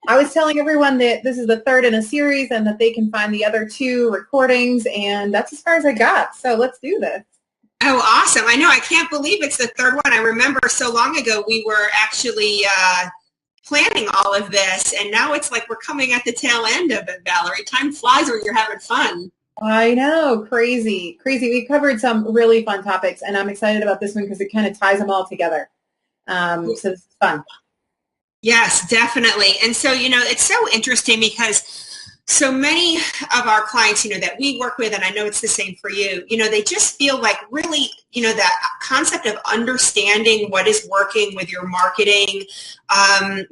I was telling everyone that this is the third in a series and that they can find the other two recordings, and that's as far as I got. So let's do this. Oh, awesome. I know. I can't believe it's the third one. I remember so long ago we were actually planning all of this, and now it's like we're coming at the tail end of it, Valerie. Time flies when you're having fun. I know, crazy, crazy. We covered some really fun topics, and I'm excited about this one because it kind of ties them all together. So this is fun. Yes, definitely. And so, it's so interesting because so many of our clients, that we work with, and I know it's the same for you, they just feel like really, that concept of understanding what is working with your marketing,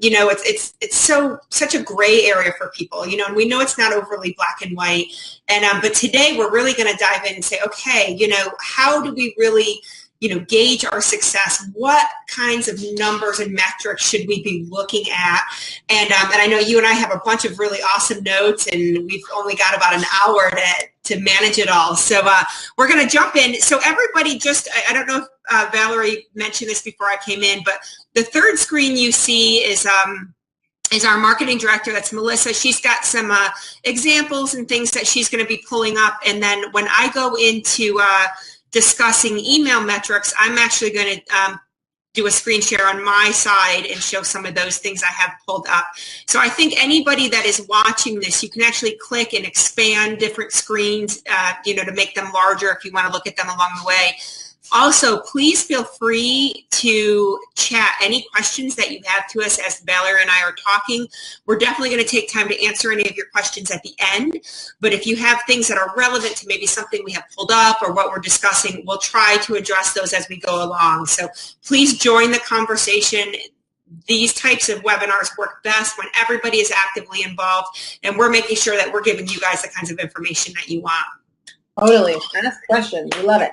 it's such a gray area for people, and we know it's not overly black and white. And, but today we're really going to dive in and say, okay, how do we really gauge our success? What kinds of numbers and metrics should we be looking at? And I know you and I have a bunch of really awesome notes, and we've only got about an hour to manage it all. So we're going to jump in. So everybody I don't know if Valerie mentioned this before I came in, but the third screen you see is our marketing director. That's Melissa. She's got some examples and things that she's going to be pulling up. And then when I go into discussing email metrics, I'm actually going to do a screen share on my side and show some of those things I have pulled up. So I think anybody that is watching this, you can actually click and expand different screens, to make them larger if you want to look at them along the way. Also, please feel free to chat any questions that you have to us as Valerie and I are talking. We're definitely going to take time to answer any of your questions at the end. But if you have things that are relevant to maybe something we have pulled up or what we're discussing, we'll try to address those as we go along. So please join the conversation. These types of webinars work best when everybody is actively involved, and we're making sure that we're giving you guys the kinds of information that you want. Totally. Ask questions. We love it.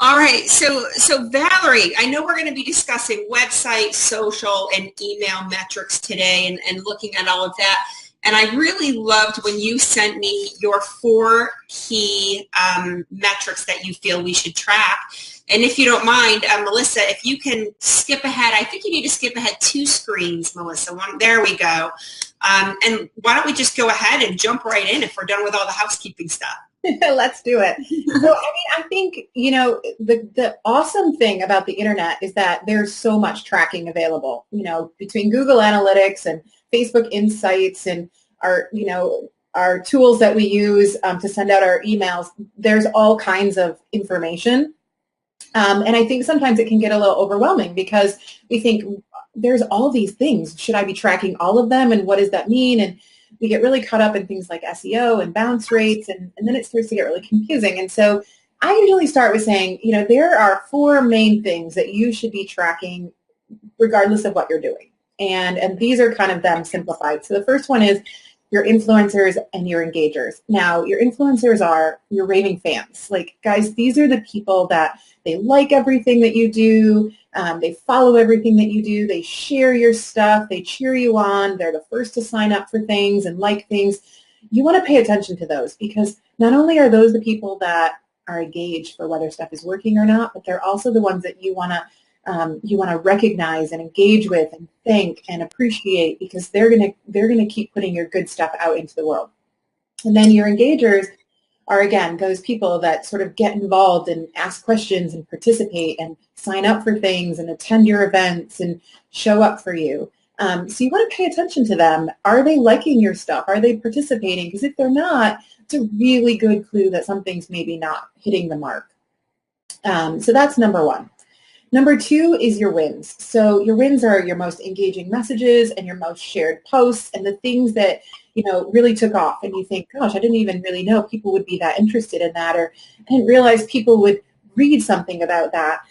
All right, so Valerie, I know we're going to be discussing website, social, and email metrics today, and looking at all of that. And I really loved when you sent me your 4 key metrics that you feel we should track. And if you don't mind, Melissa, if you can skip ahead, I think you need to skip ahead 2 screens, Melissa. there we go. And why don't we just go ahead and jump right in if we're done with all the housekeeping stuff. Let's do it. So, I think, the awesome thing about the internet is that there's so much tracking available, between Google Analytics and Facebook Insights and our tools that we use to send out our emails. There's all kinds of information. And I think sometimes it can get a little overwhelming because we think there's all these things. Should I be tracking all of them? And what does that mean? And we get really caught up in things like SEO and bounce rates, and then it starts to get really confusing. And so I usually start with saying, there are 4 main things that you should be tracking regardless of what you're doing. And these are kind of them simplified. So the first one is your influencers and your engagers. Now, your influencers are your raving fans. Like, guys, these are the people that they like everything that you do. They follow everything that you do. They share your stuff. They cheer you on. They're the first to sign up for things and like things. You want to pay attention to those because not only are those the people that are engaged for whether stuff is working or not, but they're also the ones that you want to recognize and engage with and thank and appreciate because they're gonna keep putting your good stuff out into the world. And then your engagers are, again, those people that sort of get involved and ask questions and participate and sign up for things and attend your events and show up for you. So you want to pay attention to them. Are they liking your stuff? Are they participating? Because if they're not, it's a really good clue that something's maybe not hitting the mark. So that's number 1. Number 2 is your wins. So your wins are your most engaging messages and your most shared posts and the things that, really took off. And you think, gosh, I didn't even really know people would be that interested in that, or I didn't realize people would read something about that.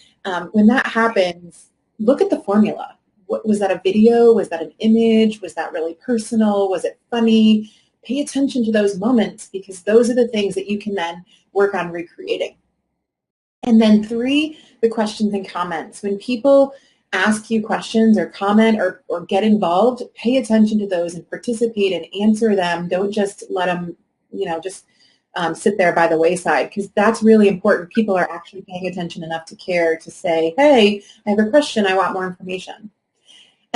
When that happens, look at the formula. Was that a video? Was that an image? Was that really personal? Was it funny? Pay attention to those moments because those are the things that you can then work on recreating. And then 3, the questions and comments. When people ask you questions or comment or get involved, pay attention to those and participate and answer them. Don't just let them, sit there by the wayside because that's really important. People are actually paying attention enough to care to say, hey, I have a question. I want more information.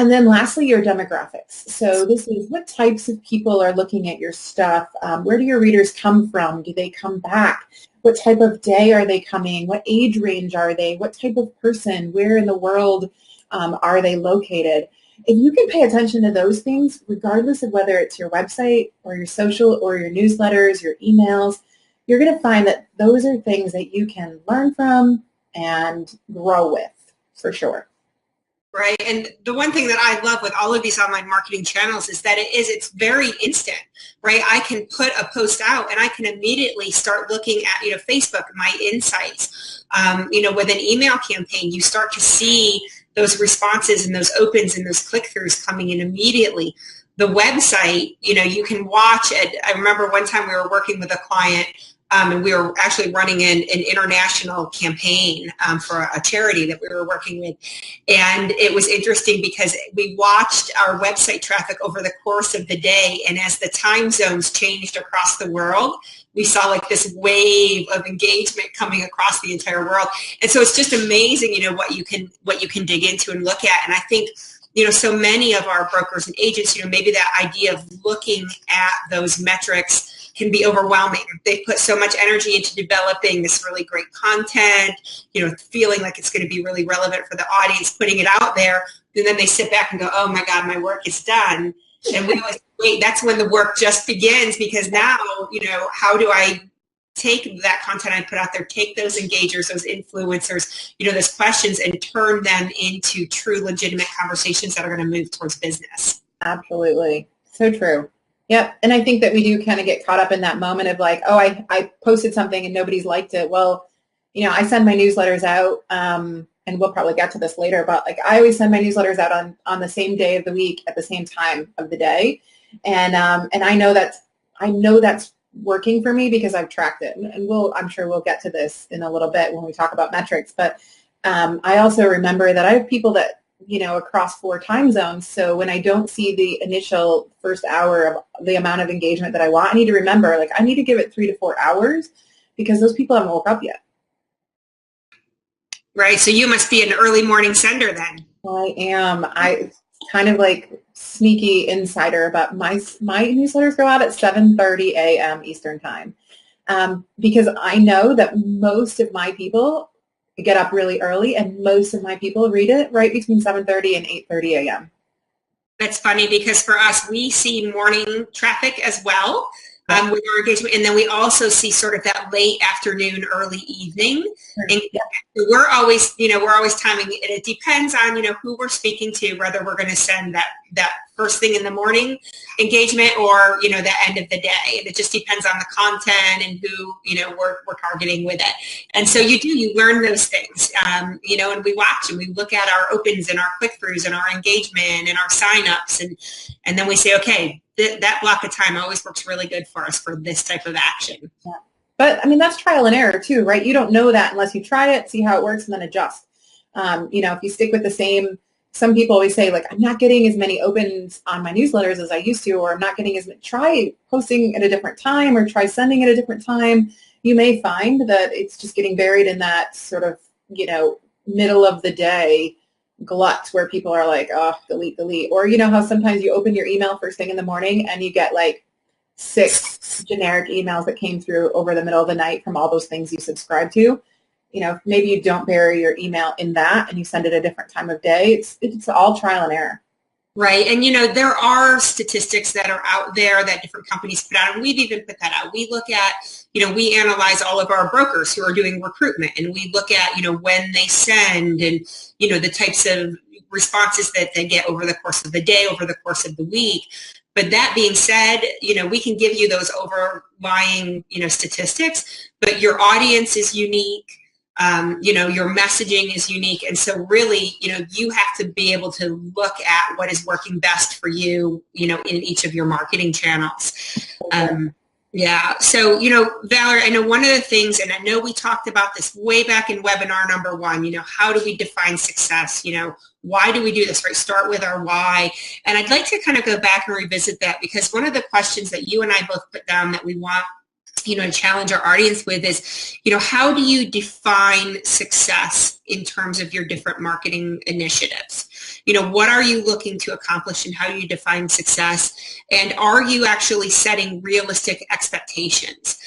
And then lastly, your demographics. So this is what types of people are looking at your stuff. Where do your readers come from? Do they come back? What type of day are they coming? What age range are they? What type of person? Where in the world are they located? If you can pay attention to those things, regardless of whether it's your website or your social or your newsletters, your emails, you're going to find that those are things that you can learn from and grow with, for sure. Right. And the one thing that I love with all of these online marketing channels is that it's very instant, right? I can put a post out and I can immediately start looking at, Facebook, my insights. With an email campaign, you start to see those responses and those opens and those click-throughs coming in immediately. The website, you can watch it. I remember one time we were working with a client and we were actually running an international campaign for a charity that we were working with. And it was interesting because we watched our website traffic over the course of the day. And as the time zones changed across the world, we saw like this wave of engagement coming across the entire world. And so it's just amazing, what you can dig into and look at. And I think, so many of our brokers and agents, maybe that idea of looking at those metrics can be overwhelming. They put so much energy into developing this really great content, feeling like it's going to be really relevant for the audience, putting it out there, and then they sit back and go, oh my God, my work is done. And we always wait, that's when the work just begins, because now, how do I take that content I put out there, take those engagers, those influencers, those questions, and turn them into true legitimate conversations that are going to move towards business. Absolutely. So true. Yep. And I think that we do kind of get caught up in that moment of like, oh, I posted something and nobody's liked it. Well, I send my newsletters out, and we'll probably get to this later, but like I always send my newsletters out on the same day of the week at the same time of the day. And I know that's working for me because I've tracked it. And I'm sure we'll get to this in a little bit when we talk about metrics. But I also remember that I have people that, across 4 time zones. So when I don't see the initial first hour of the amount of engagement that I want, I need to remember, like, I need to give it 3 to 4 hours because those people haven't woke up yet. Right. So you must be an early morning sender then. I am. I kind of like sneaky insider, but my newsletters go out at 7:30 a.m. Eastern time because I know that most of my people get up really early, and most of my people read it right between 7:30 and 8:30 a.m. That's funny because for us, we see morning traffic as well with our engagement, and then we also see sort of that late afternoon, early evening. And we're always timing it. It depends on who we're speaking to, whether we're going to send that first thing in the morning engagement or the end of the day. And it just depends on the content and who we're targeting with it. And so you learn those things, and we watch and we look at our opens and our click-throughs and our engagement and our sign-ups, and then we say, okay, that block of time always works really good for us for this type of action. Yeah. But I mean, that's trial and error too, right? You don't know that unless you try it, see how it works, and then adjust. If you stick with the same, some people always say, like, I'm not getting as many opens on my newsletters as I used to, or I'm not getting as much. Try posting at a different time or try sending at a different time. You may find that it's just getting buried in that sort of, middle of the day glut where people are like, oh, delete. Or how sometimes you open your email first thing in the morning and you get like 6 generic emails that came through over the middle of the night from all those things you subscribe to. Maybe you don't bury your email in that and you send it a different time of day. It's all trial and error. Right. And, there are statistics that are out there that different companies put out, and we've even put that out. We look at, we analyze all of our brokers who are doing recruitment, and we look at, when they send and, the types of responses that they get over the course of the day, over the course of the week. But that being said, we can give you those overlying, statistics, but your audience is unique. Your messaging is unique. And so really, you have to be able to look at what is working best for you, in each of your marketing channels. Yeah. So, Valerie, I know one of the things, and I know we talked about this way back in webinar number 1, how do we define success? Why do we do this, right? Start with our why. And I'd like to kind of go back and revisit that, because one of the questions that you and I both put down that we want to challenge our audience with is, how do you define success in terms of your different marketing initiatives? What are you looking to accomplish and how do you define success? And are you actually setting realistic expectations?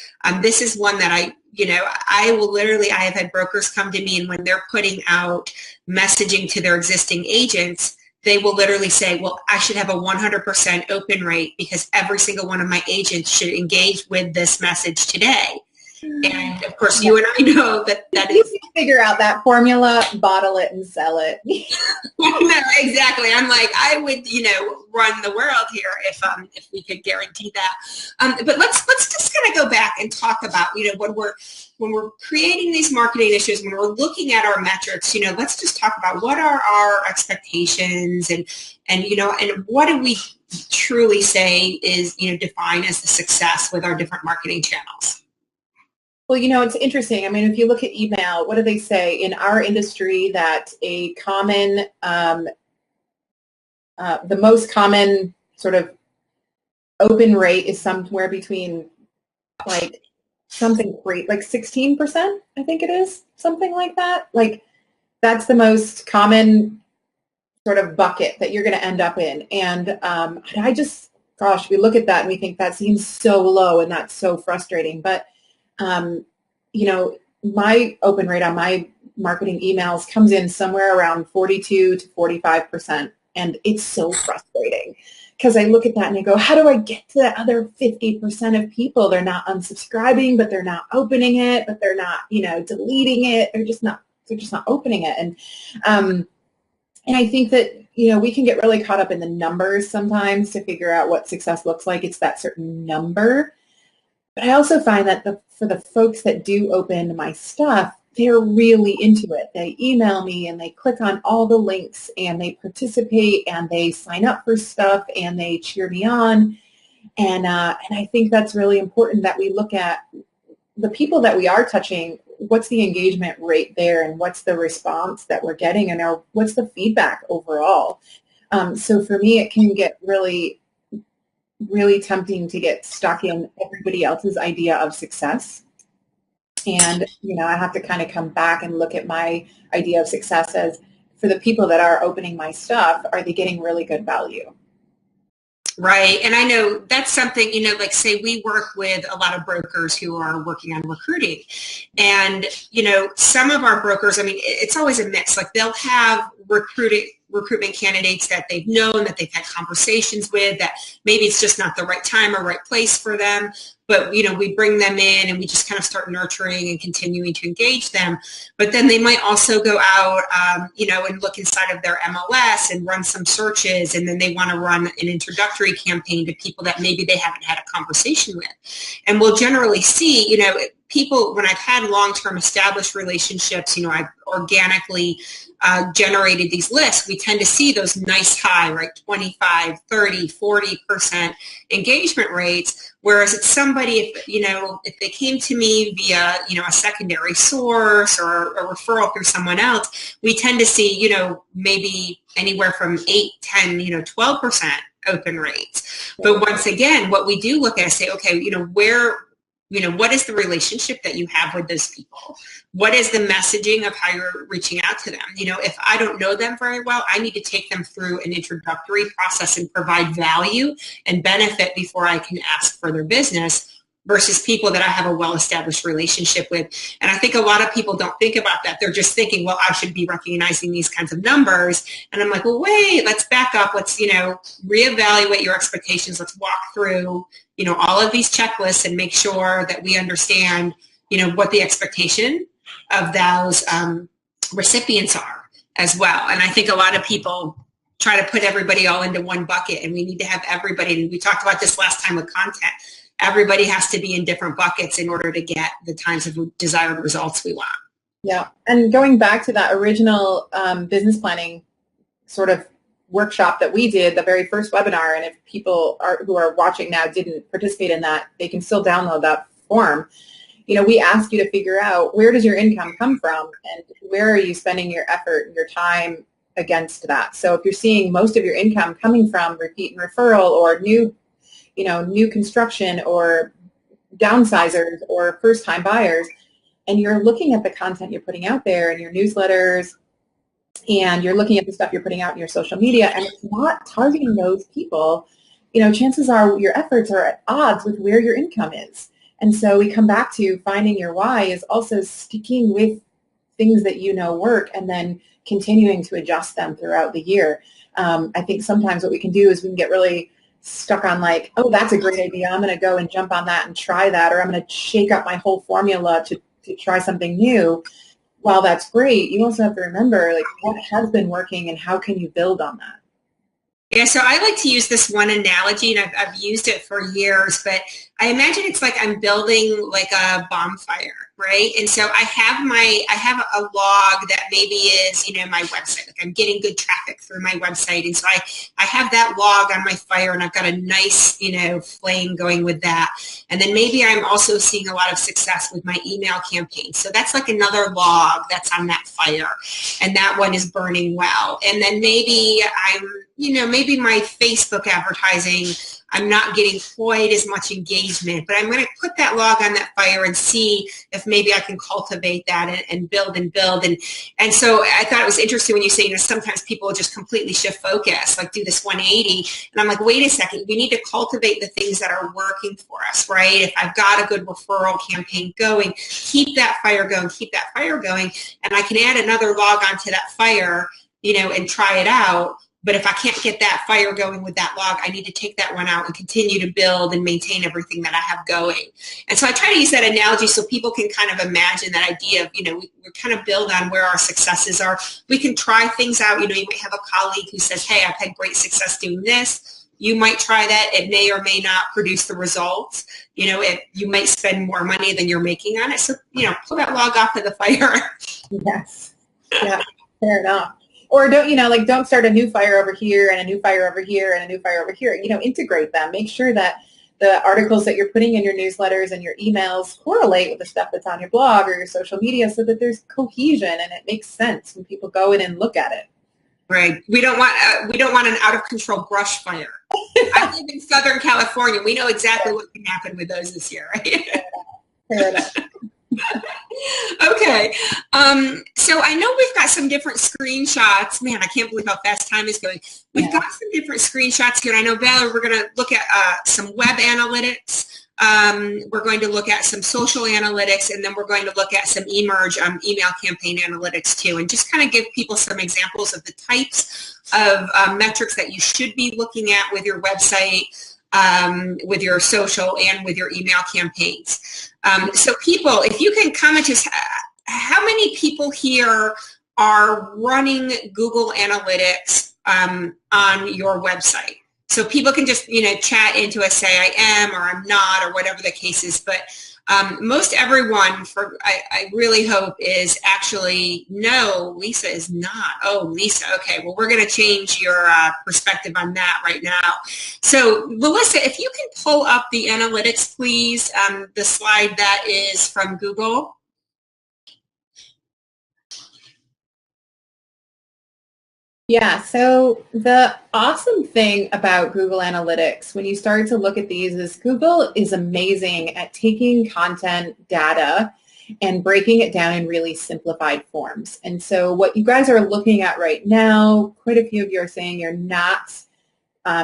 This is one that I have had brokers come to me, and when they're putting out messaging to their existing agents, they will literally say, well, I should have a 100% open rate because every single one of my agents should engage with this message today. And of course, you and I know that is. You figure out that formula, bottle it, and sell it. No, exactly. I'm like, I would, run the world here if we could guarantee that. But let's just kind of go back and talk about, when we're creating these marketing issues, when we're looking at our metrics, let's just talk about what are our expectations and what do we truly say is, defined as the success with our different marketing channels. Well, it's interesting. I mean, if you look at email, what do they say in our industry that a common, the most common sort of open rate is somewhere between like something great, like 16%, I think it is, something like that. Like that's the most common sort of bucket that you're going to end up in. And we look at that and we think that seems so low and that's so frustrating. But my open rate on my marketing emails comes in somewhere around 42 to 45%. And it's so frustrating because I look at that and I go, how do I get to that other 50% of people? They're not unsubscribing, but they're not opening it, but they're not, deleting it. They're just not opening it. And I think that, we can get really caught up in the numbers sometimes to figure out what success looks like. It's that certain number. But I also find that for the folks that do open my stuff, they're really into it. They email me and they click on all the links and they participate and they sign up for stuff and they cheer me on. And I think that's really important that we look at the people that we are touching. What's the engagement rate there and what's the response that we're getting and what's the feedback overall? So for me, it can get really tempting to get stuck in everybody else's idea of success. And, I have to kind of come back and look at my idea of success as for the people that are opening my stuff, are they getting really good value? Right. And I know that's something, like say we work with a lot of brokers who are working on recruiting. And, some of our brokers, I mean, it's always a mix. Like they'll have recruitment candidates that they've known, that they've had conversations with, that maybe it's just not the right time or right place for them. But, we bring them in and we just kind of start nurturing and continuing to engage them. But then they might also go out, and look inside of their MLS and run some searches. And then they want to run an introductory campaign to people that maybe they haven't had a conversation with. And we'll generally see, people, when I've had long-term established relationships, I've organically generated these lists, we tend to see those nice high, right, 25, 30, 40% engagement rates. Whereas it's somebody, if they came to me via, a secondary source or a referral through someone else, we tend to see, maybe anywhere from 8, 10, 12% open rates. But once again, what we do look at is say, okay, what is the relationship that you have with those people? What is the messaging of how you're reaching out to them? If I don't know them very well, I need to take them through an introductory process and provide value and benefit before I can ask for their business versus people that I have a well-established relationship with. And I think a lot of people don't think about that. They're just thinking, well, I should be recognizing these kinds of numbers. And I'm like, well, wait, let's back up. Let's, reevaluate your expectations. Let's walk through, all of these checklists and make sure that we understand, what the expectation of those recipients are as well. And I think a lot of people try to put everybody all into one bucket, and we need to have everybody. And we talked about this last time with content. Everybody has to be in different buckets in order to get the kinds of desired results we want. Yeah. And going back to that original business planning sort of workshop that we did, the very first webinar, and if people who are watching now didn't participate in that, they can still download that form. We ask you to figure out, where does your income come from and where are you spending your effort and your time against that? So if you're seeing most of your income coming from repeat and referral or new construction or downsizers or first-time buyers, and you're looking at the content you're putting out there in your newsletters and you're looking at the stuff you're putting out in your social media and it's not targeting those people, chances are your efforts are at odds with where your income is. And so we come back to finding your why is also sticking with things that work and then continuing to adjust them throughout the year. I think sometimes what we can do is we can get really stuck on like, oh, that's a great idea. I'm going to go and jump on that and try that, or I'm going to shake up my whole formula to try something new. While that's great, you also have to remember like what has been working and how can you build on that. Yeah, so I like to use this one analogy, and I've used it for years, but I imagine it's like I'm building like a bonfire, right? And so I have a log that maybe is, my website. Like I'm getting good traffic through my website. And so I have that log on my fire and I've got a nice, flame going with that. And then maybe I'm also seeing a lot of success with my email campaign. So that's like another log that's on that fire. And that one is burning well. And then maybe maybe my Facebook advertising, I'm not getting quite as much engagement, but I'm going to put that log on that fire and see if maybe I can cultivate that and build and build. And so I thought it was interesting when you say, sometimes people just completely shift focus, like do this 180. And I'm like, wait a second, we need to cultivate the things that are working for us, right? If I've got a good referral campaign going, keep that fire going, and I can add another log onto that fire, and try it out. But if I can't get that fire going with that log, I need to take that one out and continue to build and maintain everything that I have going. And so I try to use that analogy so people can kind of imagine that idea of, we kind of build on where our successes are. We can try things out. You might have a colleague who says, hey, I've had great success doing this. You might try that. It may or may not produce the results. You might spend more money than you're making on it. So, pull that log off of the fire. Yes. Yeah, fair enough. Or don't start a new fire over here and a new fire over here and a new fire over here. Integrate them. Make sure that the articles that you're putting in your newsletters and your emails correlate with the stuff that's on your blog or your social media so that there's cohesion and it makes sense when people go in and look at it. Right. We don't want an out of control brush fire. I live in Southern California. We know exactly what can happen with those this year, right? Fair enough. Okay. So I know we've got some different screenshots. Man, I can't believe how fast time is going. We've got some different screenshots here. I know, Valerie, we're going to look at some web analytics. We're going to look at some social analytics, and then we're going to look at some eMERGE email campaign analytics too, and just kind of give people some examples of the types of metrics that you should be looking at with your website, with your social, and with your email campaigns. So people, if you can comment us, how many people here are running Google Analytics on your website? So people can just, chat into us, say I am or I'm not or whatever the case is. But most everyone, I really hope, is actually, no, Lisa is not. Oh, Lisa, okay. Well, we're going to change your perspective on that right now. So, Melissa, if you can pull up the analytics, please, the slide that is from Google. Yeah, so the awesome thing about Google Analytics, when you start to look at these, is Google is amazing at taking content data and breaking it down in really simplified forms. And so what you guys are looking at right now, quite a few of you are saying you're not,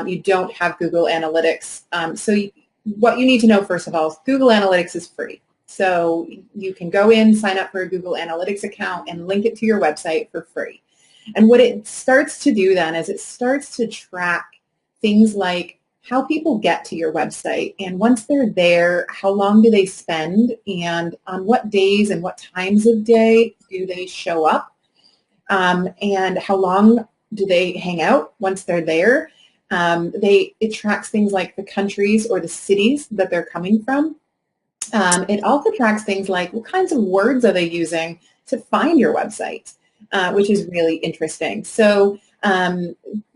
you don't have Google Analytics. What you need to know, first of all, is Google Analytics is free. So you can go in, sign up for a Google Analytics account, and link it to your website for free. And what it starts to do then is it starts to track things like how people get to your website. And once they're there, how long do they spend? And on what days and what times of day do they show up? And how long do they hang out once they're there? It tracks things like the countries or the cities that they're coming from. It also tracks things like what kinds of words are they using to find your website? Which is really interesting. So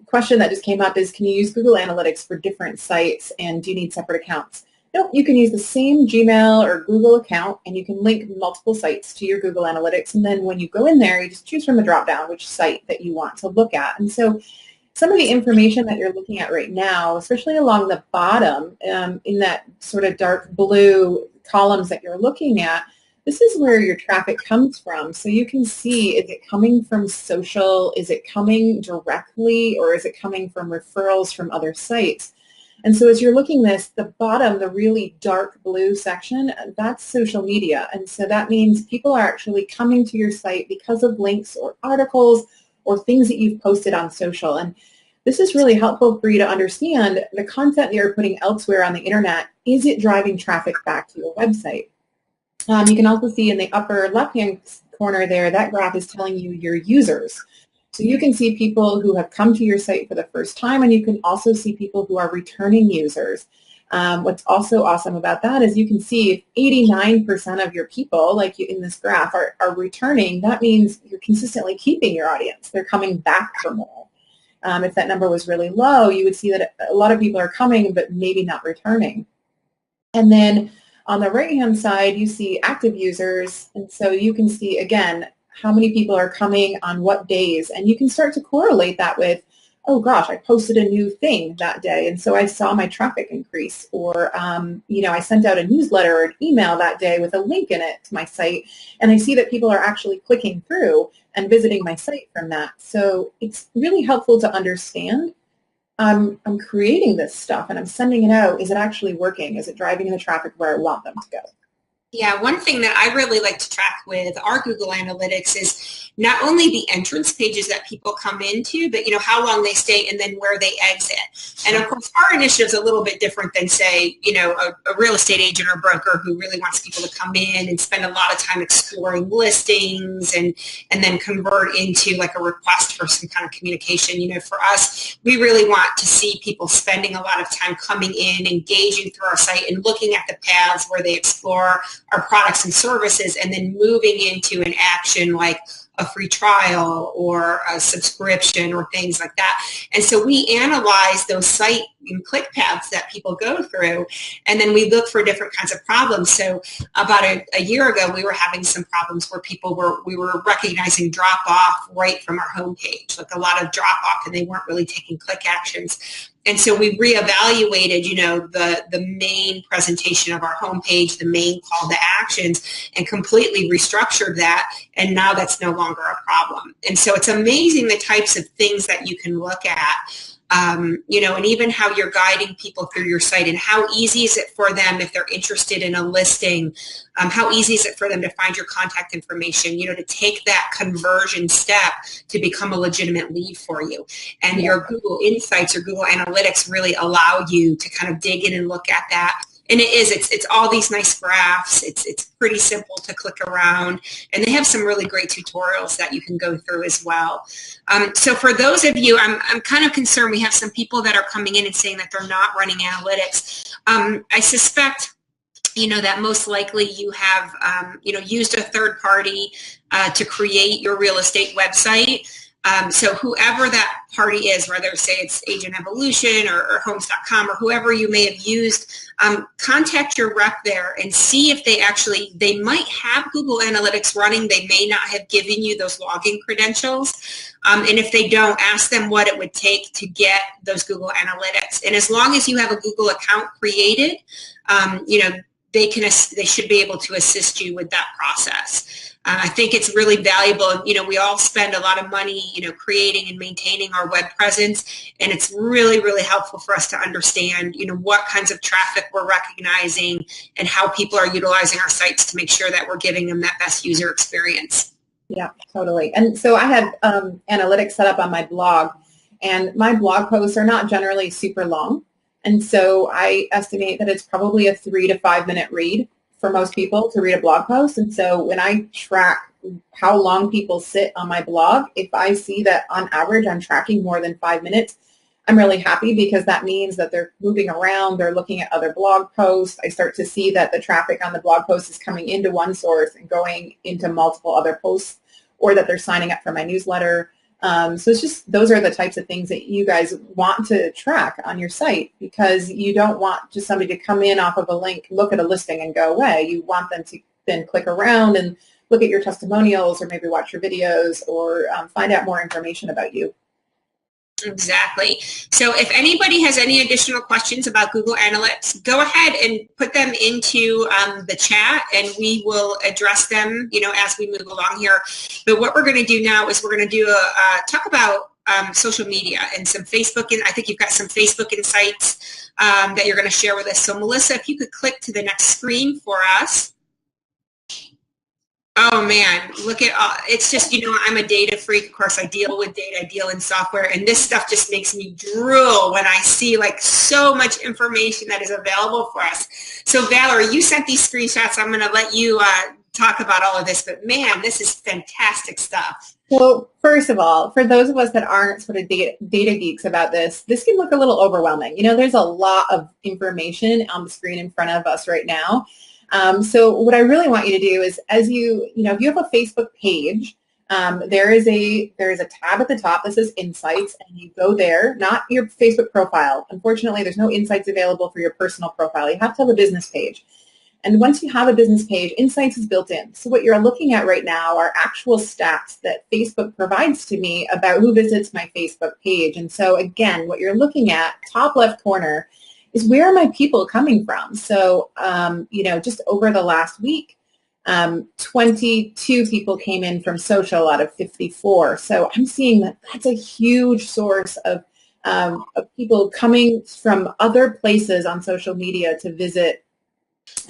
question that just came up is, can you use Google Analytics for different sites, and do you need separate accounts? No, you can use the same Gmail or Google account, and you can link multiple sites to your Google Analytics, and then when you go in there, you just choose from the drop-down which site that you want to look at. And so some of the information that you're looking at right now, especially along the bottom in that sort of dark blue columns that you're looking at, this is where your traffic comes from. So you can see, is it coming from social? Is it coming directly, or is it coming from referrals from other sites? And so as you're looking this, the bottom, the really dark blue section, that's social media. And so that means people are actually coming to your site because of links or articles or things that you've posted on social. And this is really helpful for you to understand the content that you're putting elsewhere on the internet. Is it driving traffic back to your website? You can also see in the upper left-hand corner there, that graph is telling you your users. So you can see people who have come to your site for the first time, and you can also see people who are returning users. What's also awesome about that is you can see if 89% of your people, like in this graph, are returning, that means you're consistently keeping your audience. They're coming back for more. If that number was really low, you would see that a lot of people are coming but maybe not returning. And then on the right-hand side, you see active users, and so you can see, again, how many people are coming on what days, and you can start to correlate that with, oh gosh, I posted a new thing that day, and so I saw my traffic increase, or I sent out a newsletter or an email that day with a link in it to my site, and I see that people are actually clicking through and visiting my site from that. So it's really helpful to understand, I'm creating this stuff and I'm sending it out. Is it actually working? Is it driving the traffic where I want them to go? Yeah, one thing that I really like to track with our Google Analytics is not only the entrance pages that people come into, but how long they stay and then where they exit. And of course, our initiative is a little bit different than, say, a real estate agent or broker who really wants people to come in and spend a lot of time exploring listings and then convert into like a request for some kind of communication. For us, we really want to see people spending a lot of time coming in, engaging through our site and looking at the paths where they explore our products and services, and then moving into an action like a free trial or a subscription or things like that. And so we analyze those site and click paths that people go through, and then we look for different kinds of problems. So about a year ago, we were having some problems where we were recognizing drop off right from our homepage, like a lot of drop off, and they weren't really taking click actions. And so we reevaluated, the main presentation of our homepage, the main call to actions, and completely restructured that. And now that's no longer a problem. And so it's amazing the types of things that you can look at. And even how you're guiding people through your site, and how easy is it for them if they're interested in a listing, how easy is it for them to find your contact information, to take that conversion step to become a legitimate lead for you. And your Google Insights or Google Analytics really allow you to kind of dig in and look at that. And it's all these nice graphs. It's pretty simple to click around, and they have some really great tutorials that you can go through as well. So for those of you, I'm kind of concerned. We have some people that are coming in and saying that they're not running analytics. I suspect, that most likely you have, used a third party to create your real estate website. So whoever that party is, whether say it's Agent Evolution or Homes.com or whoever you may have used, contact your rep there and see if they might have Google Analytics running. They may not have given you those login credentials. And if they don't, ask them what it would take to get those Google Analytics. And as long as you have a Google account created, they should be able to assist you with that process. I think it's really valuable. We all spend a lot of money, creating and maintaining our web presence, and it's really, really helpful for us to understand, what kinds of traffic we're recognizing and how people are utilizing our sites to make sure that we're giving them that best user experience. Yeah, totally. And so I have analytics set up on my blog, and my blog posts are not generally super long. And so I estimate that it's probably a 3 to 5 minute read for most people to read a blog post. And so when I track how long people sit on my blog, if I see that on average I'm tracking more than 5 minutes, I'm really happy, because that means that they're moving around, they're looking at other blog posts. I start to see that the traffic on the blog post is coming into one source and going into multiple other posts, or that they're signing up for my newsletter. So it's just, those are the types of things that you guys want to track on your site, because you don't want just somebody to come in off of a link, look at a listing and go away. You want them to then click around and look at your testimonials, or maybe watch your videos, or find out more information about you. Exactly. So if anybody has any additional questions about Google Analytics, go ahead and put them into the chat and we will address them, as we move along here. But what we're going to do now is we're going to do talk about social media and some Facebook, and I think you've got some Facebook insights that you're going to share with us. So Melissa, if you could click to the next screen for us. Oh man, look at all, it's just, I'm a data freak. Of course, I deal with data, I deal in software, and this stuff just makes me drool when I see like so much information that is available for us. So Valerie, you sent these screenshots. I'm going to let you talk about all of this, but man, this is fantastic stuff. Well, first of all, for those of us that aren't sort of data geeks about this can look a little overwhelming. There's a lot of information on the screen in front of us right now. So what I really want you to do is, as if you have a Facebook page, there is a tab at the top that says Insights, and you go there, not your Facebook profile. Unfortunately, there's no insights available for your personal profile. You have to have a business page. And once you have a business page, Insights is built in. So what you're looking at right now are actual stats that Facebook provides to me about who visits my Facebook page. And so again, what you're looking at, top left corner, is where are my people coming from? So, just over the last week, 22 people came in from social out of 54. So I'm seeing that that's a huge source of people coming from other places on social media to visit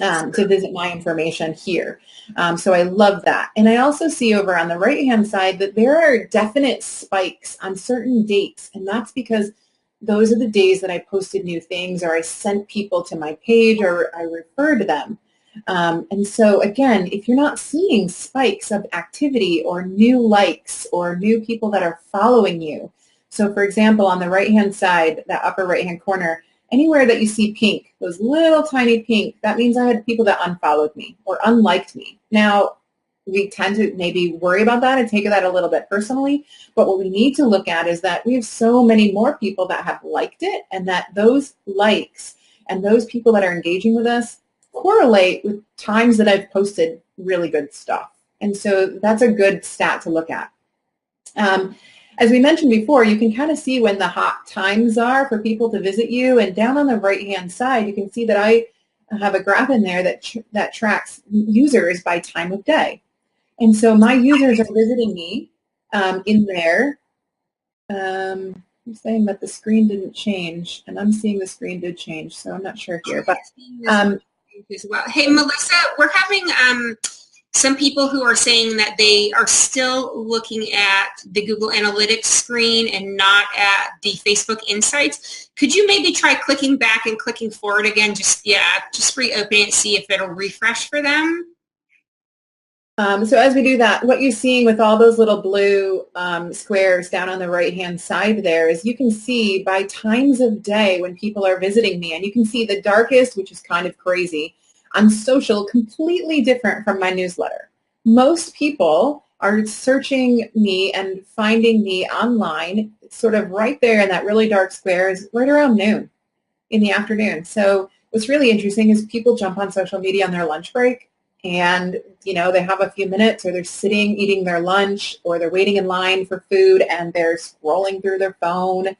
my information here. So I love that. And I also see over on the right-hand side that there are definite spikes on certain dates, and that's because those are the days that I posted new things, or I sent people to my page, or I referred them. And so again, if you're not seeing spikes of activity or new likes or new people that are following you, so for example, on the right-hand side, that upper right-hand corner, anywhere that you see pink, those little tiny pink, that means I had people that unfollowed me or unliked me. Now, we tend to maybe worry about that and take that a little bit personally, but what we need to look at is that we have so many more people that have liked it, and that those likes and those people that are engaging with us correlate with times that I've posted really good stuff. And so that's a good stat to look at. As we mentioned before, you can kind of see when the hot times are for people to visit you, and down on the right-hand side, you can see that I have a graph in there that tracks users by time of day. And so my users are visiting me in there. I'm saying that the screen didn't change, and I'm seeing the screen did change, so I'm not sure here. But hey, Melissa, we're having some people who are saying that they are still looking at the Google Analytics screen and not at the Facebook Insights. Could you maybe try clicking back and clicking forward again? Just reopen it and see if it'll refresh for them. So as we do that, what you're seeing with all those little blue squares down on the right-hand side there is you can see by times of day when people are visiting me, and you can see the darkest, which is kind of crazy, on social, completely different from my newsletter. Most people are searching me and finding me online sort of right there in that really dark square is right around noon in the afternoon. So what's really interesting is people jump on social media on their lunch break, and they have a few minutes, or they're sitting eating their lunch, or they're waiting in line for food and they're scrolling through their phone,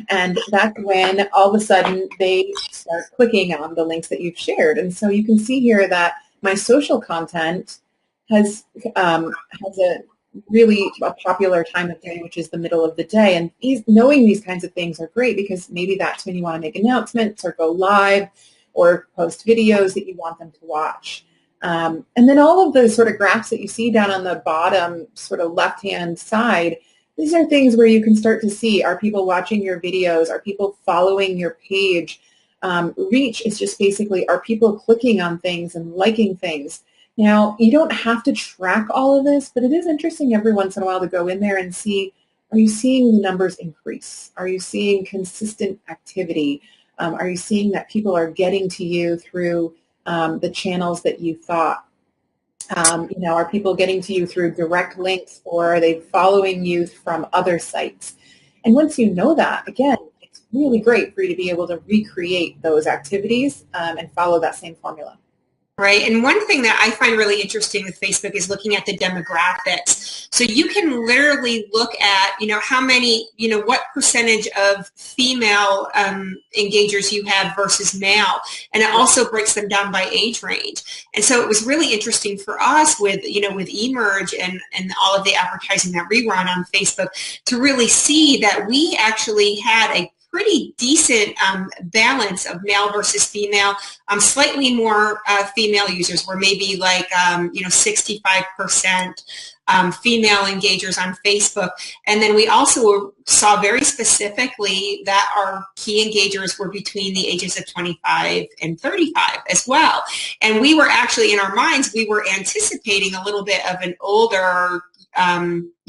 and that's when all of a sudden they start clicking on the links that you've shared. And so you can see here that my social content has a really popular time of day, which is the middle of the day, and knowing these kinds of things are great because maybe that's when you want to make announcements or go live or post videos that you want them to watch. And then all of the sort of graphs that you see down on the bottom sort of left-hand side, these are things where you can start to see, are people watching your videos? Are people following your page? Reach is just basically, are people clicking on things and liking things? Now, you don't have to track all of this, but it is interesting every once in a while to go in there and see, are you seeing the numbers increase? Are you seeing consistent activity? Are you seeing that people are getting to you through the channels that you thought? Are people getting to you through direct links, or are they following you from other sites? And once you know that, again, it's really great for you to be able to recreate those activities and follow that same formula. Right. And one thing that I find really interesting with Facebook is looking at the demographics. So you can literally look at, how many, what percentage of female engagers you have versus male. And it also breaks them down by age range. And so it was really interesting for us with, with eMerge and all of the advertising that we run on Facebook to really see that we actually had a pretty decent balance of male versus female. Slightly more female users were maybe like, 65% female engagers on Facebook. And then we also saw very specifically that our key engagers were between the ages of 25 and 35 as well. And we were actually, in our minds, we were anticipating a little bit of an older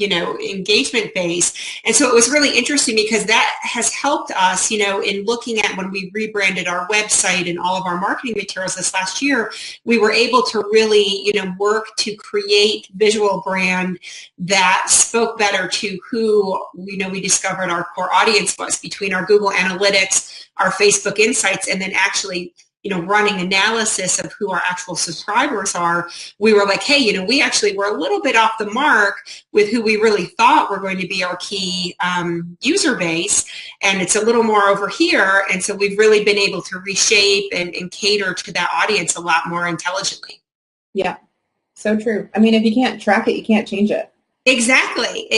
engagement base. And so it was really interesting because that has helped us, in looking at when we rebranded our website and all of our marketing materials this last year, we were able to really, work to create visual brand that spoke better to who, we discovered our core audience was between our Google Analytics, our Facebook Insights, and then actually running analysis of who our actual subscribers are. We were like, hey, we actually were a little bit off the mark with who we really thought were going to be our key user base. And it's a little more over here. And so we've really been able to reshape and cater to that audience a lot more intelligently. Yeah, so true. I mean, if you can't track it, you can't change it. Exactly.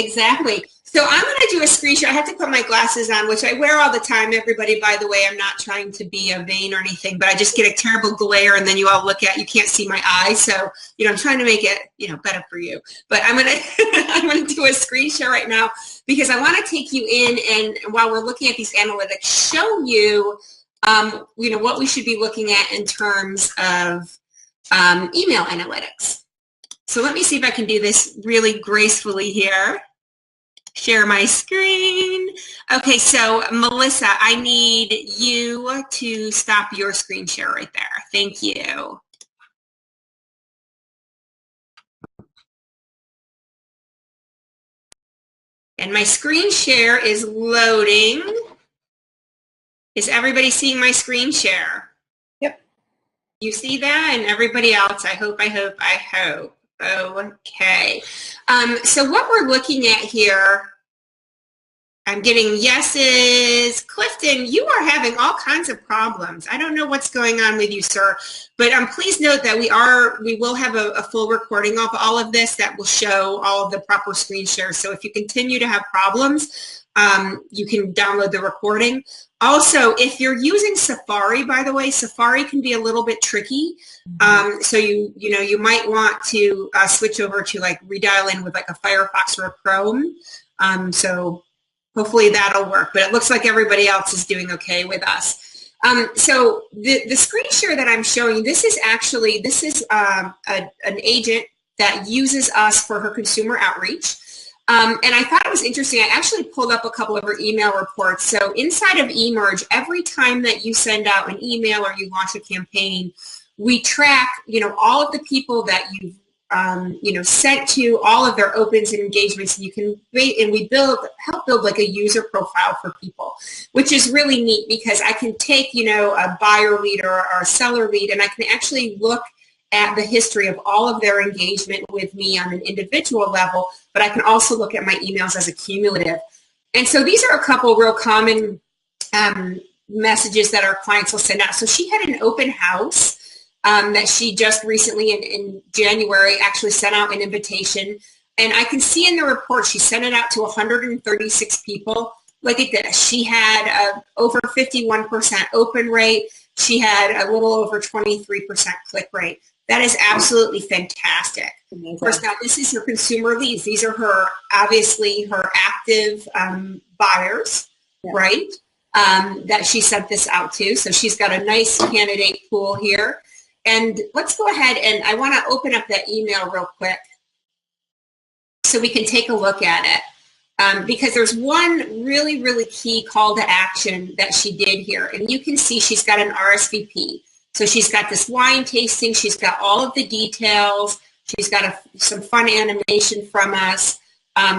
So I'm going to do a screen share. I have to put my glasses on, which I wear all the time. Everybody, by the way, I'm not trying to be vain or anything, but I just get a terrible glare and then you all look at, you can't see my eyes. So, I'm trying to make it, better for you. But I'm going to, I'm going to do a screen share right now because I want to take you in and while we're looking at these analytics, show you, what we should be looking at in terms of email analytics. So let me see if I can do this really gracefully here. Share my screen. Okay, so Melissa, I need you to stop your screen share right there. Thank you. And my screen share is loading. Is everybody seeing my screen share? Yep. You see that? And everybody else, I hope. Okay. So what we're looking at here, I'm getting yeses. Clifton, you are having all kinds of problems. I don't know what's going on with you, sir, but please note that we will have a full recording of all of this that will show all of the proper screen shares. So if you continue to have problems, you can download the recording. Also, if you're using Safari, by the way, Safari can be a little bit tricky. So you might want to switch over to like redial in with like a Firefox or a Chrome. So hopefully that'll work. But it looks like everybody else is doing okay with us. So the screen share that I'm showing, this is an agent that uses us for her consumer outreach. And I thought it was interesting. I actually pulled up a couple of her email reports. So inside of eMerge, every time that you send out an email or you launch a campaign, we track, all of the people that you've, sent to, all of their opens and engagements. And we help build like a user profile for people, which is really neat because I can take, a buyer lead or a seller lead, and I can actually look at the history of all of their engagement with me on an individual level, but I can also look at my emails as a cumulative. And so these are a couple real common messages that our clients will send out. So she had an open house that she just recently in January actually sent out an invitation. And I can see in the report she sent it out to 136 people. Look at this. She had over 51% open rate. She had a little over 23% click rate. That is absolutely fantastic. Amazing. Of course, now this is her consumer leads. These are obviously her active buyers, yeah. Right? That she sent this out to. So she's got a nice candidate pool here. And let's go ahead and I want to open up that email real quick so we can take a look at it. Because there's one really, really key call to action that she did here. And you can see she's got an RSVP. So she's got this wine tasting. She's got all of the details. She's got some fun animation from us.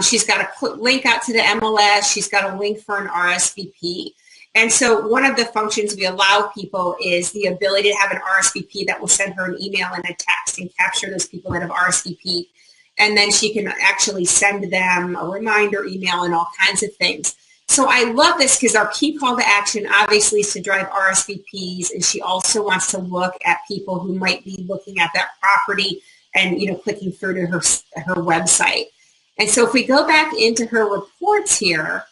She's got a link out to the MLS. She's got a link for an RSVP. And so one of the functions we allow people is the ability to have an RSVP that will send her an email and a text and capture those people that have RSVP'd. And then she can actually send them a reminder email and all kinds of things. So I love this because our key call to action obviously is to drive RSVPs, and she also wants to look at people who might be looking at that property and, you know, clicking through to her website. And so if we go back into her reports here,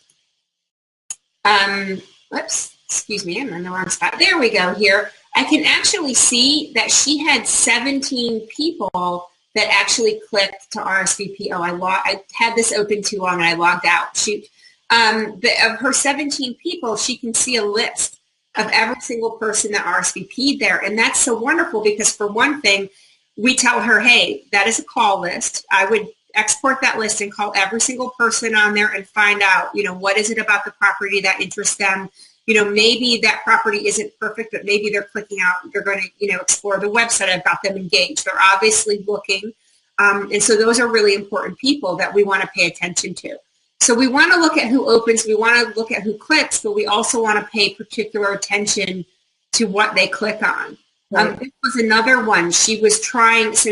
whoops, excuse me, I'm in the wrong spot. There we go here. I can actually see that she had 17 people that actually clicked to RSVP. Oh, I had this open too long and I logged out. Shoot. But of her 17 people, she can see a list of every single person that RSVP'd there. And that's so wonderful because for one thing, we tell her, hey, that is a call list. I would export that list and call every single person on there and find out, you know, what is it about the property that interests them. You know, maybe that property isn't perfect, but maybe they're clicking out, they're going to, you know, explore the website. I've got them engaged. They're obviously looking. And so those are really important people that we want to pay attention to. So we want to look at who opens, we want to look at who clicks, but we also want to pay particular attention to what they click on. Right. This was another one. She was trying, so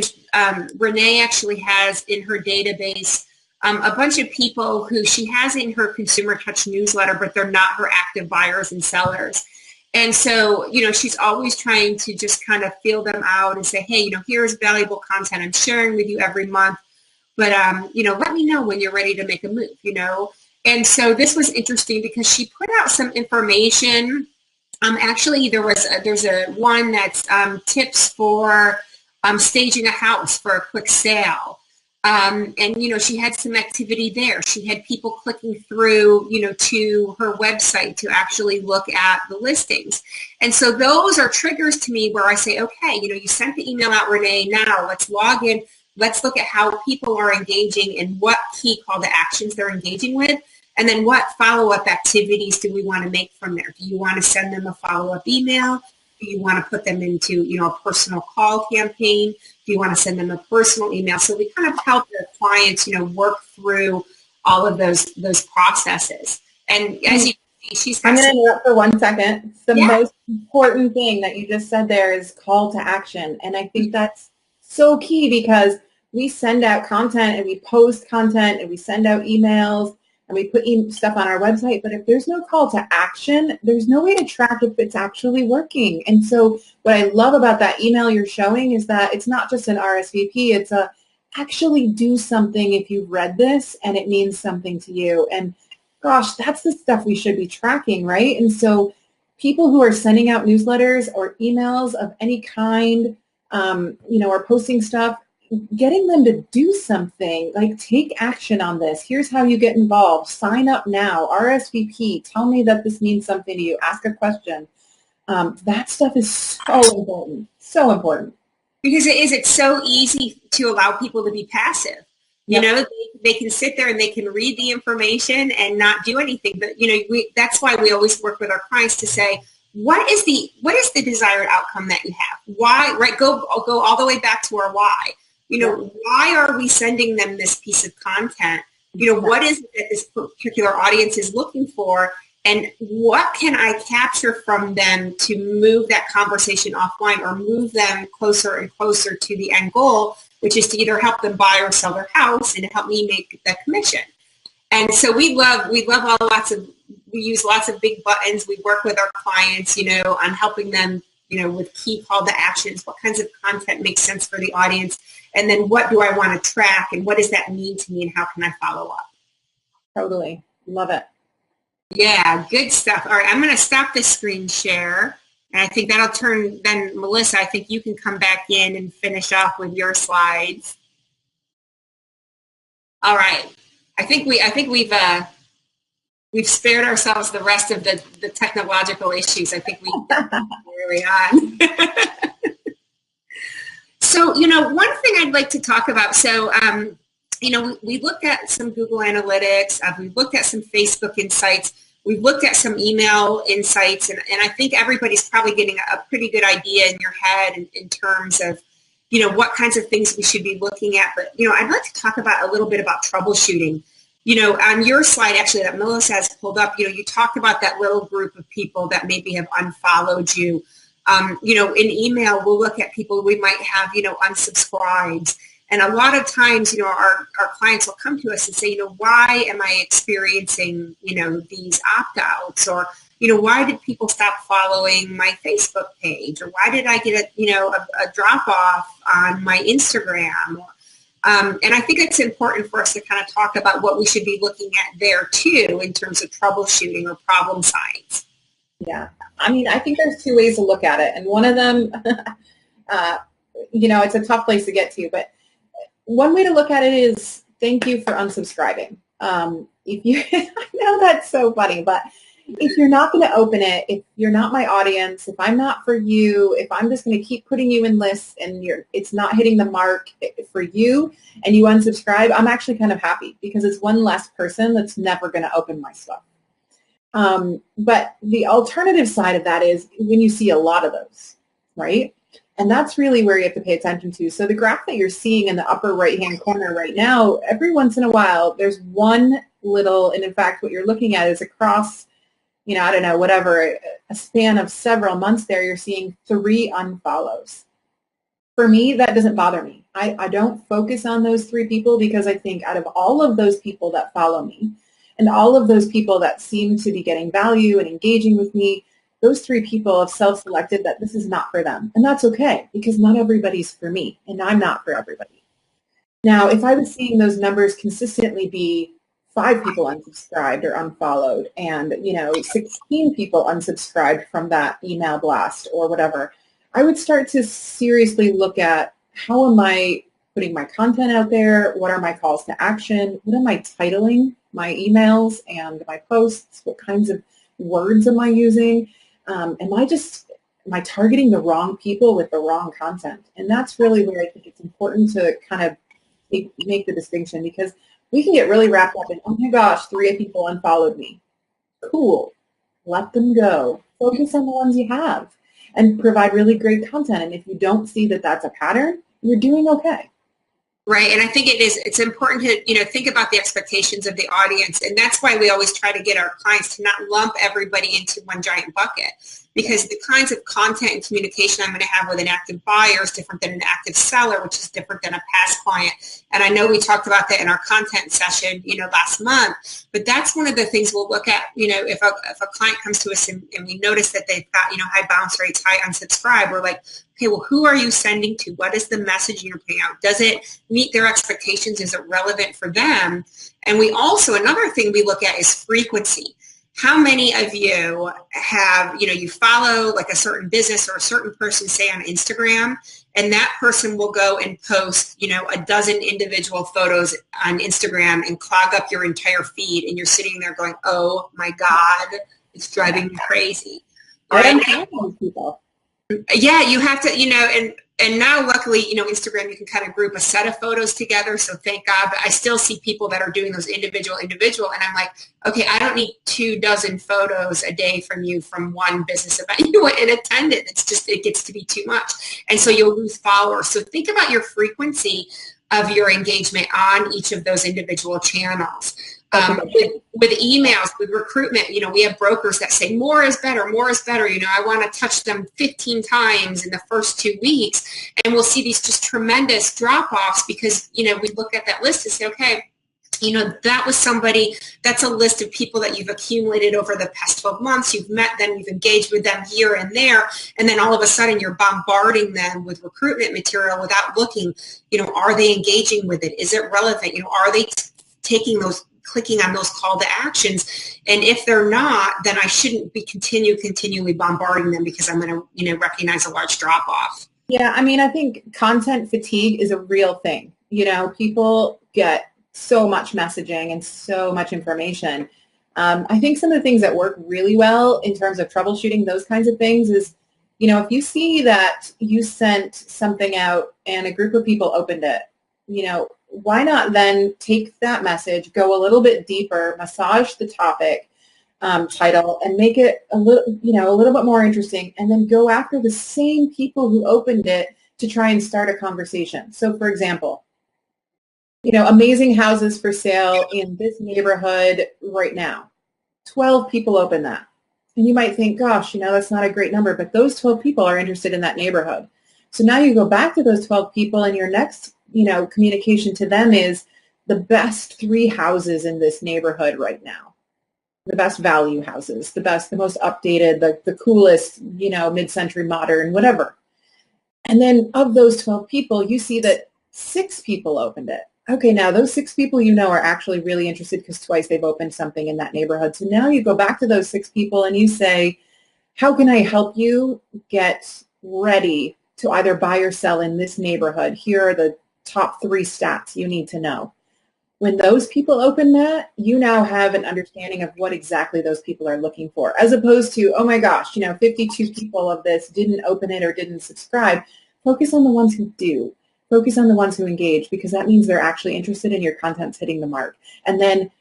Renee actually has in her database a bunch of people who she has in her Consumer Touch newsletter, but they're not her active buyers and sellers. And so, you know, she's always trying to just kind of feel them out and say, hey, you know, here's valuable content I'm sharing with you every month. But, you know, let me know when you're ready to make a move, you know. And so this was interesting because she put out some information. Actually, there's a one that's tips for staging a house for a quick sale. And, you know, she had some activity there. She had people clicking through, you know, to her website to actually look at the listings. And so those are triggers to me where I say, okay, you know, you sent the email out, Renee, now let's log in. Let's look at how people are engaging and what key call to actions they're engaging with. And then what follow-up activities do we want to make from there? Do you want to send them a follow-up email? Do you want to put them into, you know, a personal call campaign? Do you want to send them a personal email? So we kind of help the clients, you know, work through all of those processes. And as you can see, she's got I'm going to interrupt for 1 second. The most important thing that you just said there is call to action. And I think that's so key because we send out content and we post content and we send out emails and we put stuff on our website, but if there's no call to action, there's no way to track if it's actually working. And so what I love about that email you're showing is that it's not just an RSVP, it's a actually do something if you've read this and it means something to you. And gosh, that's the stuff we should be tracking, right? And so people who are sending out newsletters or emails of any kind, you know, or posting stuff, getting them to do something, like take action on this. Here's how you get involved. Sign up now, RSVP, tell me that this means something to you, ask a question. That stuff is so important, so important. Because it's so easy to allow people to be passive. You know, they can sit there and they can read the information and not do anything. But, you know, that's why we always work with our clients to say, what is the desired outcome that you have? Why, right? Go all the way back to our why. You know, why are we sending them this piece of content? You know, what is it that this particular audience is looking for? And what can I capture from them to move that conversation offline or move them closer and closer to the end goal, which is to either help them buy or sell their house and to help me make that commission. And so we use lots of big buttons. We work with our clients, you know, on helping them, you know, with key call to actions, what kinds of content makes sense for the audience, and then what do I want to track, and what does that mean to me, and how can I follow up? Totally. Love it. Yeah, good stuff. All right, I'm going to stop the screen share, and I think that'll turn, then Melissa, I think you can come back in and finish off with your slides. All right. I think we've spared ourselves the rest of the technological issues. I think we early on. So, you know, one thing I'd like to talk about, so, you know, we looked at some Google Analytics, we've looked at some Facebook Insights, we've looked at some email insights, and I think everybody's probably getting a pretty good idea in your head in terms of, you know, what kinds of things we should be looking at. But, you know, I'd like to talk about a little bit about troubleshooting. on your slide actually that Melissa has pulled up, you talked about that little group of people that maybe have unfollowed you. In email, we'll look at people we might have, unsubscribed. And a lot of times, our clients will come to us and say, why am I experiencing, these opt-outs? Or, why did people stop following my Facebook page? Or why did I get a drop-off on my Instagram? And I think it's important for us to kind of talk about what we should be looking at there, too, in terms of troubleshooting or problem signs. Yeah. I mean, I think there's two ways to look at it. And one of them, it's a tough place to get to. But one way to look at it is thank you for unsubscribing. I know that's so funny, but if you're not going to open it, if you're not my audience, if I'm not for you, if I'm just going to keep putting you in lists and it's not hitting the mark for you and you unsubscribe, I'm actually kind of happy because it's one less person that's never going to open my stuff. But the alternative side of that is when you see a lot of those, right? And that's really where you have to pay attention to. So the graph that you're seeing in the upper right-hand corner right now, every once in a while, there's one little, and in fact, what you're looking at is across, I don't know, whatever, a span of several months there, you're seeing 3 unfollows. For me, that doesn't bother me. I don't focus on those 3 people because I think out of all of those people that follow me and all of those people that seem to be getting value and engaging with me, those 3 people have self-selected that this is not for them. And that's okay because not everybody's for me and I'm not for everybody. Now, if I was seeing those numbers consistently be 5 people unsubscribed or unfollowed and, 16 people unsubscribed from that email blast or whatever, I would start to seriously look at how am I putting my content out there? What are my calls to action? What am I titling my emails and my posts? What kinds of words am I using? Am I targeting the wrong people with the wrong content? And that's really where I think it's important to kind of make the distinction because we can get really wrapped up in, oh my gosh, 3 people unfollowed me. Cool. Let them go. Focus on the ones you have and provide really great content. And if you don't see that that's a pattern, you're doing okay. Right. And I think it's important to, think about the expectations of the audience. And that's why we always try to get our clients to not lump everybody into one giant bucket because the kinds of content and communication I'm going to have with an active buyer is different than an active seller, which is different than a past client. And I know we talked about that in our content session, last month, but that's one of the things we'll look at, if a client comes to us and we notice that they've got, high bounce rates, high unsubscribe, we're like, okay, well, who are you sending to? What is the messaging you're putting out? Does it meet their expectations? Is it relevant for them? And we also, another thing we look at is frequency. How many of you have, you follow like a certain business or a certain person, say on Instagram, and that person will go and post, a dozen individual photos on Instagram and clog up your entire feed, and you're sitting there going, oh my God, it's driving me crazy. Right? People. Yeah, you have to, and now luckily, Instagram, you can kind of group a set of photos together. So thank God, but I still see people that are doing those individual. And I'm like, okay, I don't need 24 photos a day from you from one business event you went and attended. It gets to be too much. And so you'll lose followers. So think about your frequency of your engagement on each of those individual channels. With emails, with recruitment, we have brokers that say more is better, more is better. I want to touch them 15 times in the first 2 weeks. And we'll see these just tremendous drop-offs because, we look at that list and say, okay, that was somebody, that's a list of people that you've accumulated over the past 12 months. You've met them, you've engaged with them here and there. And then all of a sudden you're bombarding them with recruitment material without looking, are they engaging with it? Is it relevant? Are they clicking on those call to actions? And if they're not, then I shouldn't be continually bombarding them because I'm going to, recognize a large drop off. Yeah. I mean, I think content fatigue is a real thing. People get so much messaging and so much information. I think some of the things that work really well in terms of troubleshooting those kinds of things is, if you see that you sent something out and a group of people opened it, why not then take that message, go a little bit deeper, massage the topic title, and make it a little bit more interesting, and then go after the same people who opened it to try and start a conversation. So, for example, Amazing houses for sale in this neighborhood right now. 12 people open that. And you might think, gosh, that's not a great number, but those 12 people are interested in that neighborhood. So now you go back to those 12 people and your next, communication to them is the best 3 houses in this neighborhood right now. The best value houses, the most updated, the coolest, mid-century modern, whatever. And then of those 12 people, you see that 6 people opened it. Okay, now those 6 people are actually really interested because twice they've opened something in that neighborhood. So now you go back to those 6 people and you say, how can I help you get ready to either buy or sell in this neighborhood? Here are the top 3 stats you need to know. When those people open that, you now have an understanding of what exactly those people are looking for, as opposed to, oh my gosh, 52 people of this didn't open it or didn't subscribe. Focus on the ones who do. Focus on the ones who engage, because that means they're actually interested in your content's hitting the mark. And then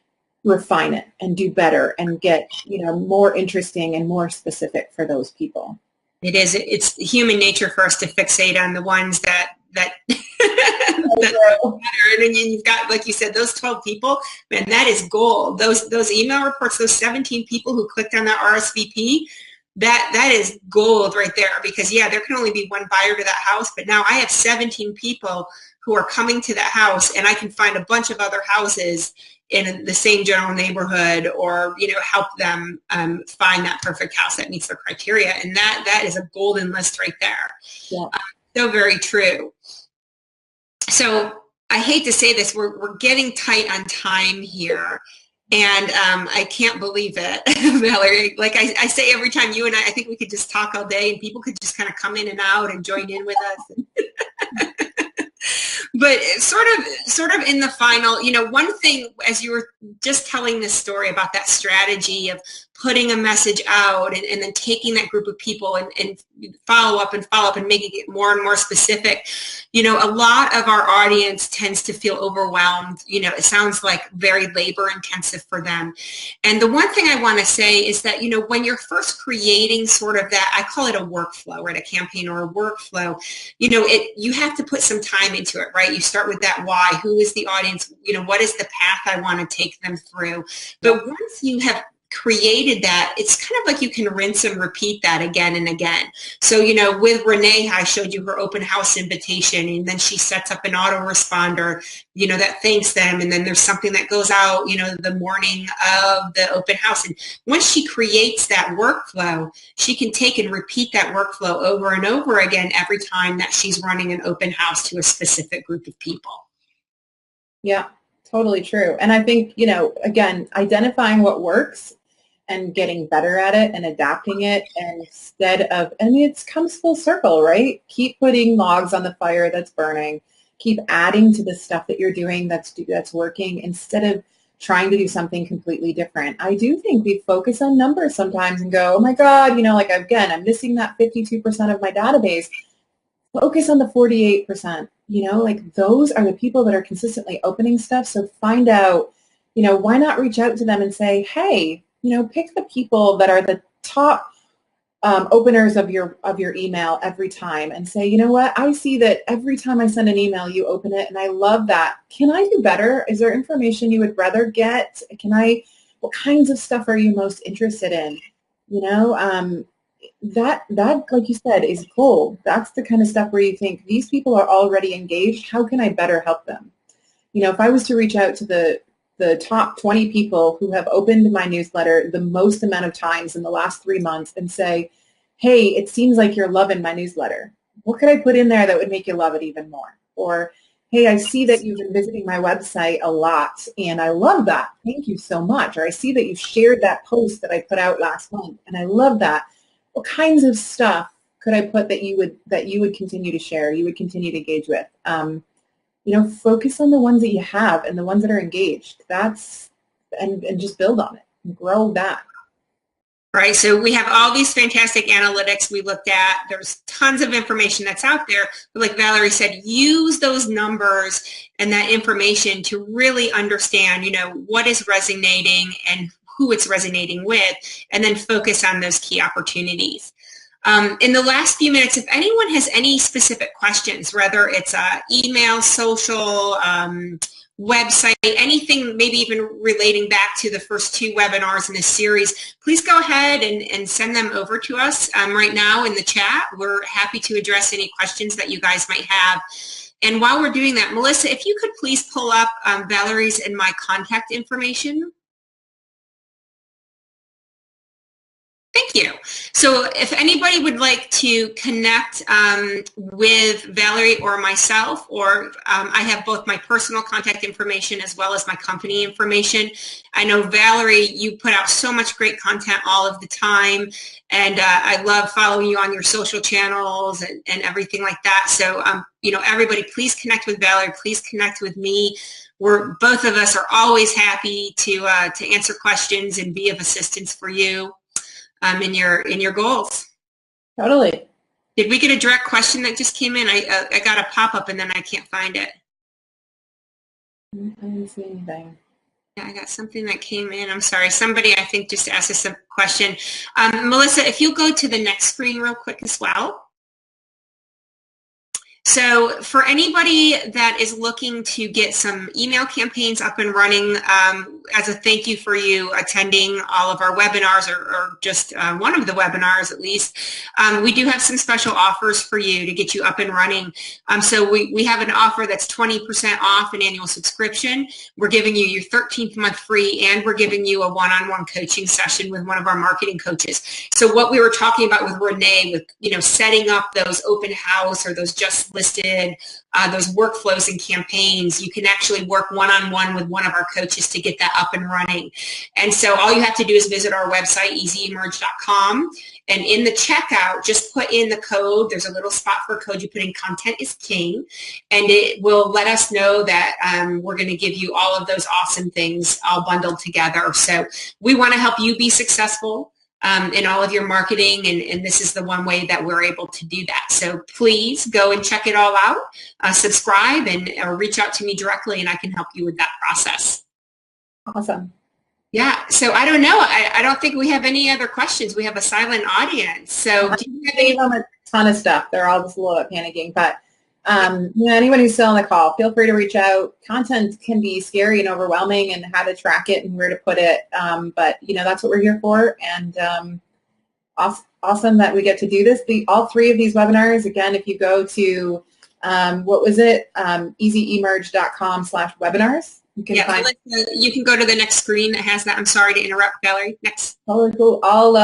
refine it and do better and get, more interesting and more specific for those people. It's human nature for us to fixate on the ones that that matter. And then you've got, like you said, those 12 people, man, that is gold. Those email reports, those 17 people who clicked on that RSVP, that is gold right there, because there can only be one buyer to that house, but now I have 17 people who are coming to that house, and I can find a bunch of other houses in the same general neighborhood, or help them find that perfect house that meets their criteria. And that is a golden list right there. Yeah. So very true. So I hate to say this, we're getting tight on time here, and I can't believe it, Valerie. Like I say every time, you and I think we could just talk all day, and people could just kind of come in and out and join in with us. But sort of in the final, one thing, as you were just telling this story about that strategy of putting a message out and then taking that group of people and follow up and making it more and more specific, a lot of our audience tends to feel overwhelmed. It sounds like very labor intensive for them. And the one thing I want to say is that, when you're first creating sort of that, I call it a workflow, right? A campaign or a workflow, you have to put some time into it, right? You start with that why. Who is the audience? What is the path I want to take them through? But once you have created that, it's kind of like you can rinse and repeat that again and again. So, with Renee, I showed you her open house invitation, and then she sets up an autoresponder, that thanks them. And then there's something that goes out, the morning of the open house. And once she creates that workflow, she can take and repeat that workflow over and over again every time that she's running an open house to a specific group of people. Yeah, totally true. And I think, again, identifying what works and getting better at it and adapting it, and instead of, it comes full circle, right? Keep putting logs on the fire that's burning. Keep adding to the stuff that you're doing that's working, instead of trying to do something completely different. I do think we focus on numbers sometimes and go, oh my God, again, I'm missing that 52% of my database. Focus on the 48%, those are the people that are consistently opening stuff. So find out, why not reach out to them and say, hey, pick the people that are the top openers of your email every time, and say, what, I see that every time I send an email, you open it, and I love that. Can I do better? Is there information you would rather get? What kinds of stuff are you most interested in? That, like you said, is gold. That's the kind of stuff where you think, these people are already engaged. How can I better help them? If I was to reach out to the top 20 people who have opened my newsletter the most amount of times in the last 3 months and say, hey, it seems like you're loving my newsletter. What could I put in there that would make you love it even more? Or, hey, I see that you've been visiting my website a lot, and I love that. Thank you so much. Or I see that you shared that post that I put out last month, and I love that. What kinds of stuff could I put that you would continue to share, you would continue to engage with? Focus on the ones that you have and the ones that are engaged. And just build on it and grow that. Right. So we have all these fantastic analytics we looked at. There's tons of information that's out there. But like Valerie said, use those numbers and that information to really understand, what is resonating and who it's resonating with, and then focus on those key opportunities. In the last few minutes, if anyone has any specific questions, whether it's email, social, website, anything maybe even relating back to the first 2 webinars in this series, please go ahead and send them over to us right now in the chat. We're happy to address any questions that you guys might have. And while we're doing that, Melissa, if you could please pull up Valerie's and my contact information. Thank you. So if anybody would like to connect with Valerie or myself, or I have both my personal contact information as well as my company information. I know, Valerie, you put out so much great content all of the time, and I love following you on your social channels and everything like that. So, you know, everybody, please connect with Valerie. Please connect with me. Both of us are always happy to answer questions and be of assistance for you. In your goals. Totally. Did we get a direct question that just came in? I got a pop-up and then I can't find it. I didn't see anything. Yeah, I got something that came in. I'm sorry. Somebody, I think, just asked us a question. Melissa, if you'll go to the next screen real quick as well. So for anybody that is looking to get some email campaigns up and running as a thank you for you attending all of our webinars, or just one of the webinars at least, we do have some special offers for you to get you up and running. So we have an offer that's 20% off an annual subscription. We're giving you your 13th month free, and we're giving you a one-on-one coaching session with one of our marketing coaches. So what we were talking about with Renee, with, you know, setting up those open house or those just listed, those workflows and campaigns, you can actually work one-on-one with one of our coaches to get that up and running. And so all you have to do is visit our website, easyemerge.com, and in the checkout, just put in the code. There's a little spot for a code. You put in content is king, and it will let us know that we're going to give you all of those awesome things all bundled together. So we want to help you be successful in all of your marketing, and this is the one way that we're able to do that. So please go and check it all out, subscribe, or reach out to me directly, and I can help you with that process. Awesome. Yeah, so I don't know. I don't think we have any other questions. We have a silent audience. So do you have any? A ton of stuff. They're all just a little bit panicking, but you know, anyone who's still on the call, feel free to reach out. Content can be scary and overwhelming, and how to track it and where to put it. But you know, that's what we're here for, and awesome that we get to do this. All 3 of these webinars, again, if you go to what was it, easyemerge.com/webinars. You can find. You can go to the next screen that has that. I'm sorry to interrupt, Valerie. Next. Oh, cool. All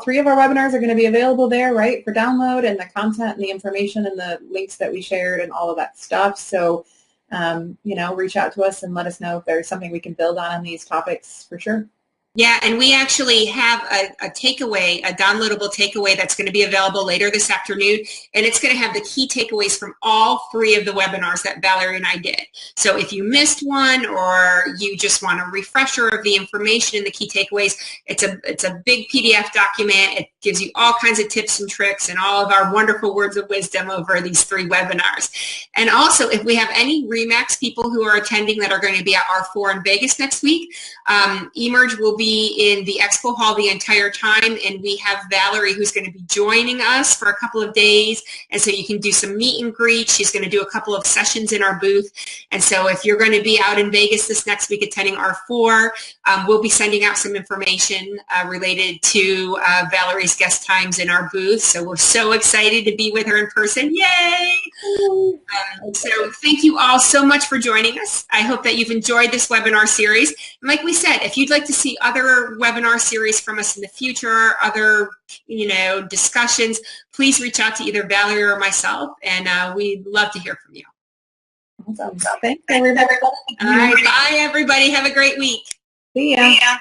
3 of our webinars are going to be available there, right, for download, and the content and the information and the links that we shared and all of that stuff. So, you know, reach out to us and let us know if there's something we can build on these topics for sure. Yeah, and we actually have a takeaway, a downloadable takeaway that's going to be available later this afternoon, and it's going to have the key takeaways from all 3 of the webinars that Valerie and I did. So if you missed one, or you just want a refresher of the information and the key takeaways, it's a big PDF document. It gives you all kinds of tips and tricks and all of our wonderful words of wisdom over these 3 webinars. And also, if we have any RE/MAX people who are attending that are going to be at R4 in Vegas next week, eMerge will be in the expo hall the entire time, and we have Valerie who's going to be joining us for a couple of days, and so you can do some meet and greet. She's going to do a couple of sessions in our booth, and so if you're going to be out in Vegas this next week attending R4, we'll be sending out some information related to Valerie's guest times in our booth, so we're so excited to be with her in person. Yay! So thank you all so much for joining us. I hope that you've enjoyed this webinar series. And like we said, if you'd like to see other webinar series from us in the future, other, you know, discussions, please reach out to either Valerie or myself, and we'd love to hear from you. Awesome. Thanks, everybody. All right. Bye, everybody. Have a great week. See ya.